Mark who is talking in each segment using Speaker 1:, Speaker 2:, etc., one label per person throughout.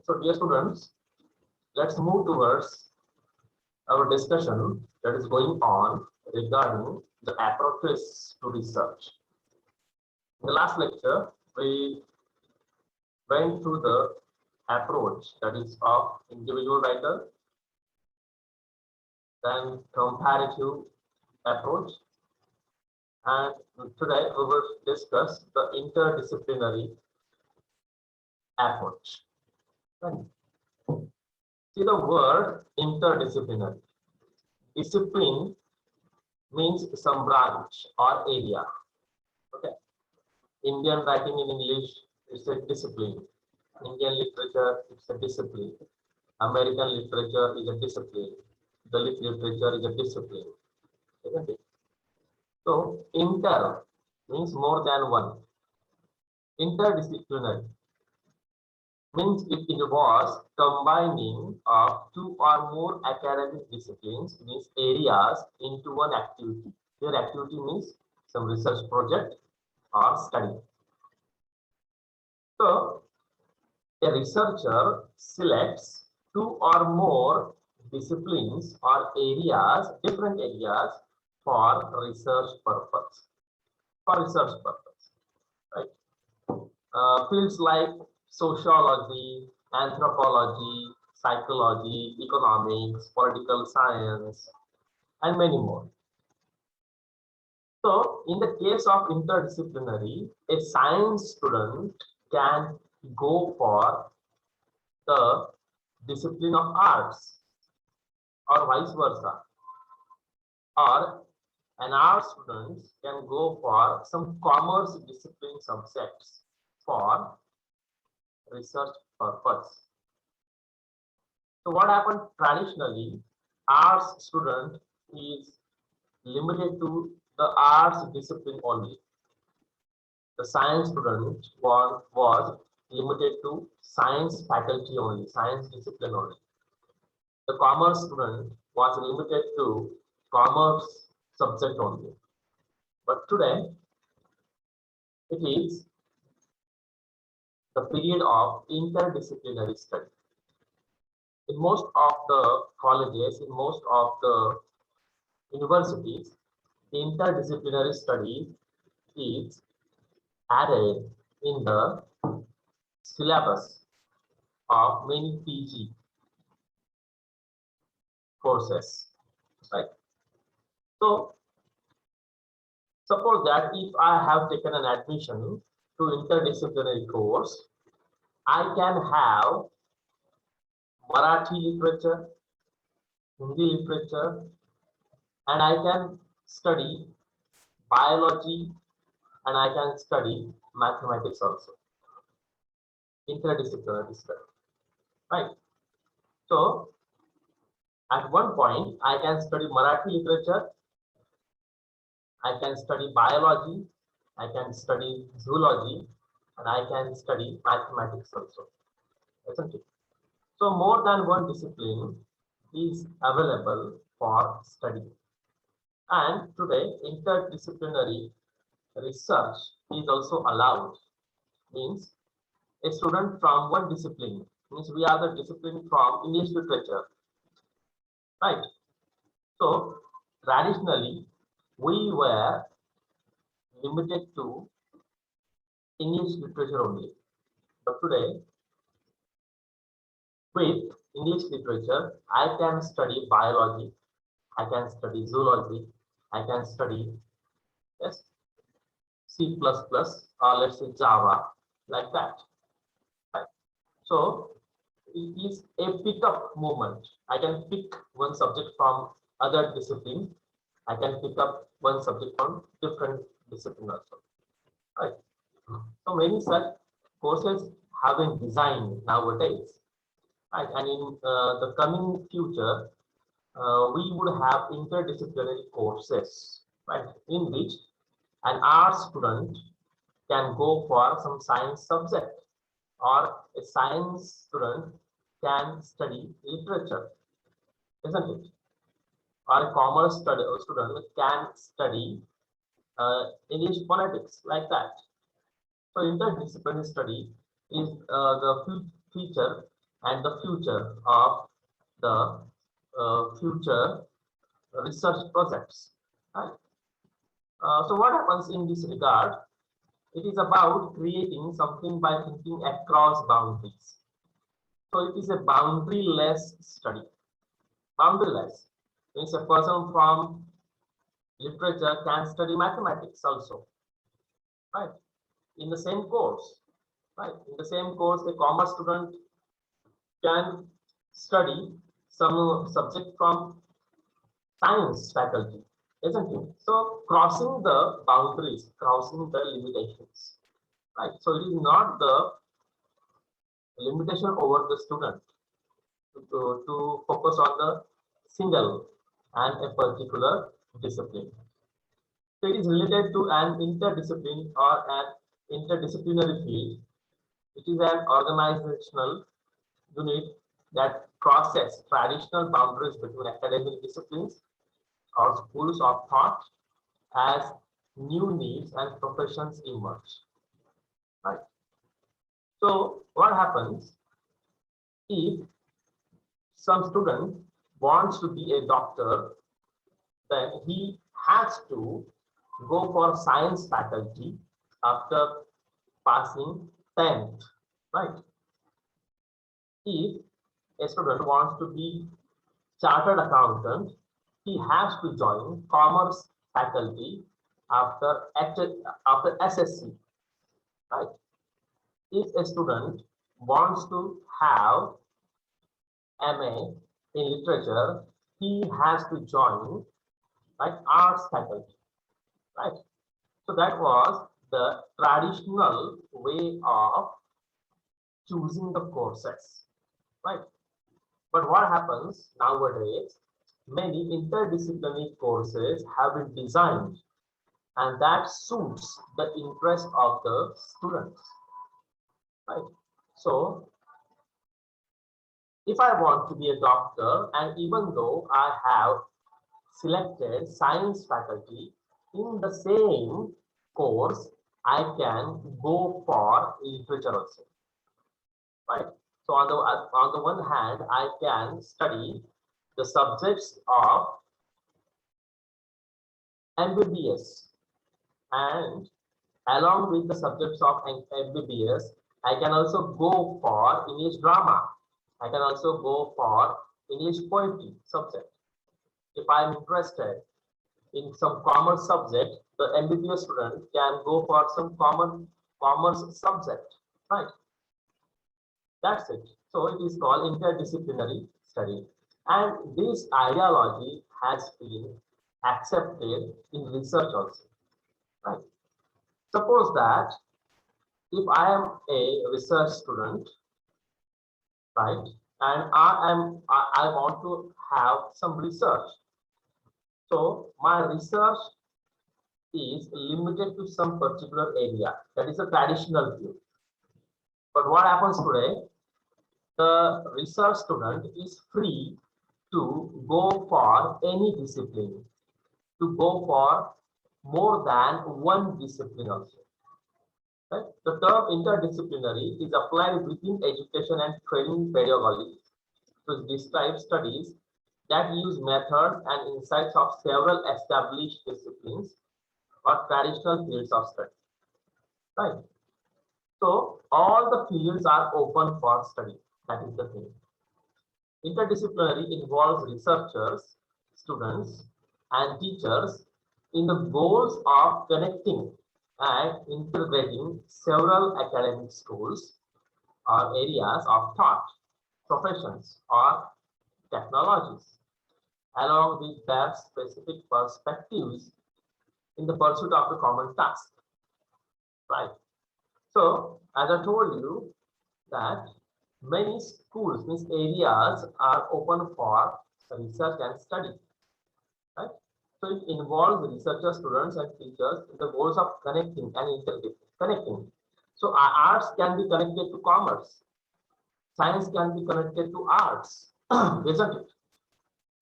Speaker 1: So, dear students, let's move towards our discussion that is going on regarding the approaches to research. In the last lecture, we went through the approach that is of individual writer, then comparative approach, and today we will discuss the interdisciplinary approach. Right. See the word interdisciplinary. Discipline means some branch or area. Okay. Indian writing in English is a discipline. Indian literature is a discipline. American literature is a discipline. Dalit literature is a discipline. Isn't it? So inter means more than one. Interdisciplinary means it involves combining of two or more academic disciplines, means areas, into one activity. Your activity means some research project or study. So a researcher selects two or more disciplines or areas, different areas for research purpose. Right? Fields like sociology, anthropology, psychology, economics, political science, and many more. So, in the case of interdisciplinary, a science student can go for the discipline of arts or vice versa. Or an art student can go for some commerce discipline subjects for research purpose. So what happened traditionally, arts student is limited to the arts discipline only. The science student was limited to science faculty only, science discipline only. The commerce student was limited to commerce subject only. But today, it is the period of interdisciplinary study. In most of the colleges, in most of the universities, interdisciplinary study is added in the syllabus of many PG courses, right? So, suppose that if I have taken an admission to interdisciplinary course, I can have Marathi literature, Hindi literature, and I can study biology, and I can study mathematics also. Interdisciplinary study, right? So, at one point, I can study Marathi literature, I can study biology, I can study zoology, and I can study mathematics also, isn't it? So more than one discipline is available for study. And today, interdisciplinary research is also allowed. Means a student from one discipline, means we are the discipline from English literature, right? So traditionally, we were limited to English literature only. But today, with English literature, I can study biology, I can study zoology, I can study yes, C++ or let's say Java, like that. Right. So it is a pick-up movement. I can pick one subject from other discipline. I can pick up one subject from different discipline also. Right. So many such courses have been designed nowadays. Right. And in the coming future, we would have interdisciplinary courses, right, in which an art student can go for some science subject, or a science student can study literature, isn't it? Or a commerce student can study English phonetics, like that. So interdisciplinary study is the feature and the future of the future research projects. Right? So what happens in this regard? It is about creating something by thinking across boundaries. So it is a boundaryless study. Boundaryless means a person from literature can study mathematics also, right? In the same course, right? In the same course, a commerce student can study some subject from science faculty, isn't it? So crossing the boundaries, crossing the limitations, right? So it is not the limitation over the student to focus on the single and a particular discipline. So it is related to an interdiscipline or an interdisciplinary field. It is an organizational unit that crosses traditional boundaries between academic disciplines or schools of thought as new needs and professions emerge. Right. So what happens if some student wants to be a doctor, then he has to go for science faculty after passing 10th, right? If a student wants to be chartered accountant, he has to join commerce faculty after SSC, right? If a student wants to have MA in literature, he has to join like arts faculty, right? So that was the traditional way of choosing the courses, right? But what happens nowadays, many interdisciplinary courses have been designed and that suits the interest of the students, right? So if I want to be a doctor, and even though I have selected science faculty, in the same course, I can go for literature also, right? So on the one hand, I can study the subjects of MBBS, and along with the subjects of MBBS, I can also go for English drama. I can also go for English poetry subject. If I'm interested in some commerce subject, the MBBS student can go for some commerce subject, right? That's it. So it is called interdisciplinary study. And this ideology has been accepted in research also, right? Suppose that if I am a research student, right, and I want to have some research. So my research is limited to some particular area. That is a traditional view. But what happens today? The research student is free to go for any discipline, to go for more than one discipline also. Right? The term interdisciplinary is applied within education and training pedagogy to describe studies that use methods and insights of several established disciplines or traditional fields of study. Right? So all the fields are open for study. That is the thing. Interdisciplinary involves researchers, students, and teachers in the goals of connecting and integrating several academic schools or areas of thought, professions, or technologies, along with their specific perspectives in the pursuit of a common task. Right. So, as I told you, that many schools, means areas, are open for research and study. Right? So it involves researchers, students, and teachers in the goals of connecting and connecting. So arts can be connected to commerce, science can be connected to arts, isn't it?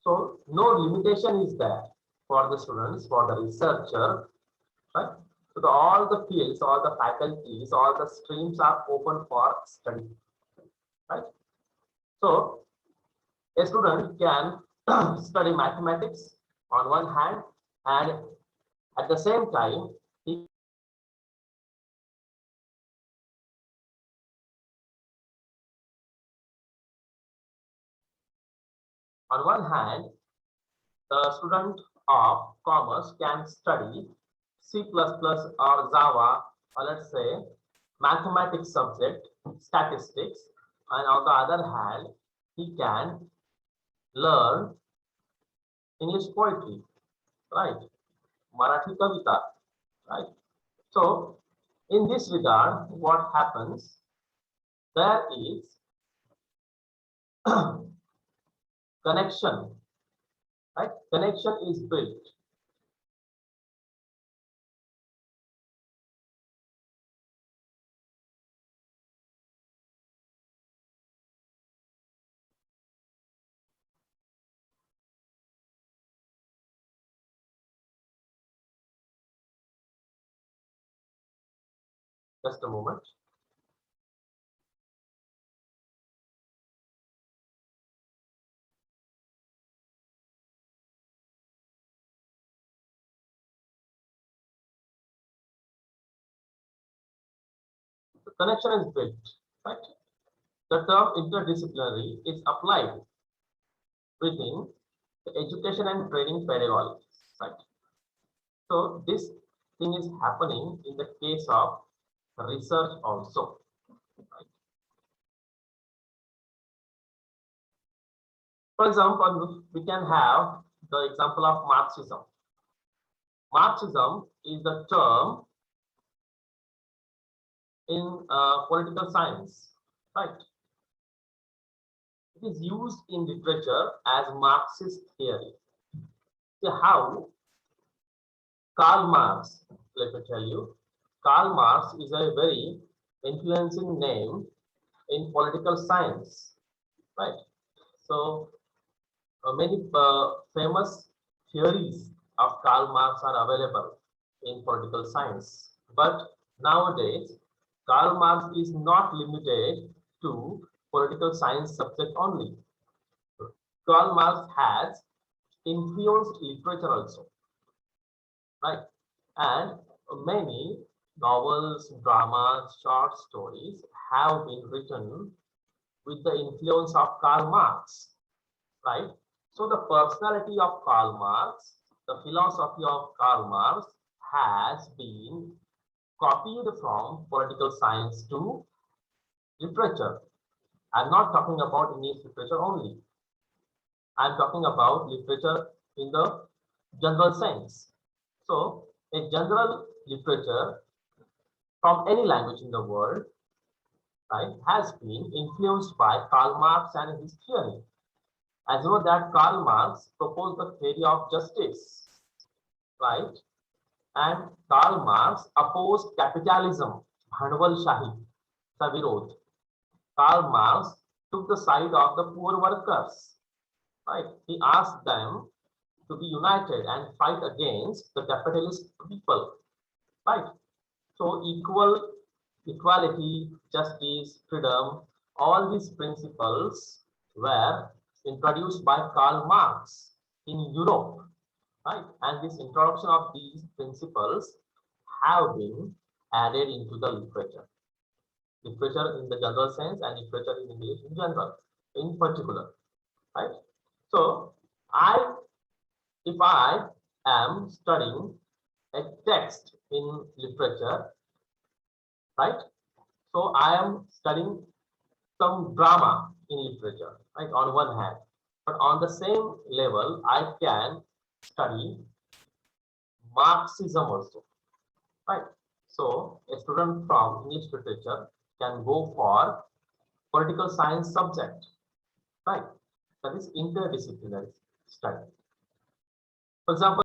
Speaker 1: So no limitation is there for the students, for the researcher, right? So all the fields, all the faculties, all the streams are open for study, right? So a student can study mathematics on one hand, and at the same time he on one hand the student of commerce can study C++ or Java, or let's say mathematics subject, statistics, and on the other hand he can learn English poetry, right? Marathi Kavita, right? So in this regard, what happens? There is connection, right? Connection is built. Just a moment. The connection is built, right? The term interdisciplinary is applied within the education and training pedagogy, right? So this thing is happening in the case of research also, right? For example, we can have the example of Marxism. Marxism is the term in political science, right? It is used in literature as Marxist theory. See how Karl Marx, let me tell you, Karl Marx is a very influencing name in political science, right? So many famous theories of Karl Marx are available in political science. But nowadays, Karl Marx is not limited to political science subject only. Karl Marx has influenced literature also, right? And many novels, dramas, short stories have been written with the influence of Karl Marx, right? So the personality of Karl Marx, the philosophy of Karl Marx has been copied from political science to literature. I'm not talking about English literature only. I'm talking about literature in the general sense. So a general literature from any language in the world, right, has been influenced by Karl Marx and his theory. As you know that Karl Marx proposed the theory of justice, right? And Karl Marx opposed capitalism, भांडवलशाही का विरोध. Karl Marx took the side of the poor workers, right? He asked them to be united and fight against the capitalist people, right? So equality, justice, freedom, all these principles were introduced by Karl Marx in Europe, right? And this introduction of these principles have been added into the literature. Literature in the general sense and literature in English in general, in particular, right? So if I am studying a text in literature, right? So I am studying some drama in literature, right? On one hand, but on the same level, I can study Marxism also, right? So a student from English literature can go for political science subject, right? That is interdisciplinary study. For example,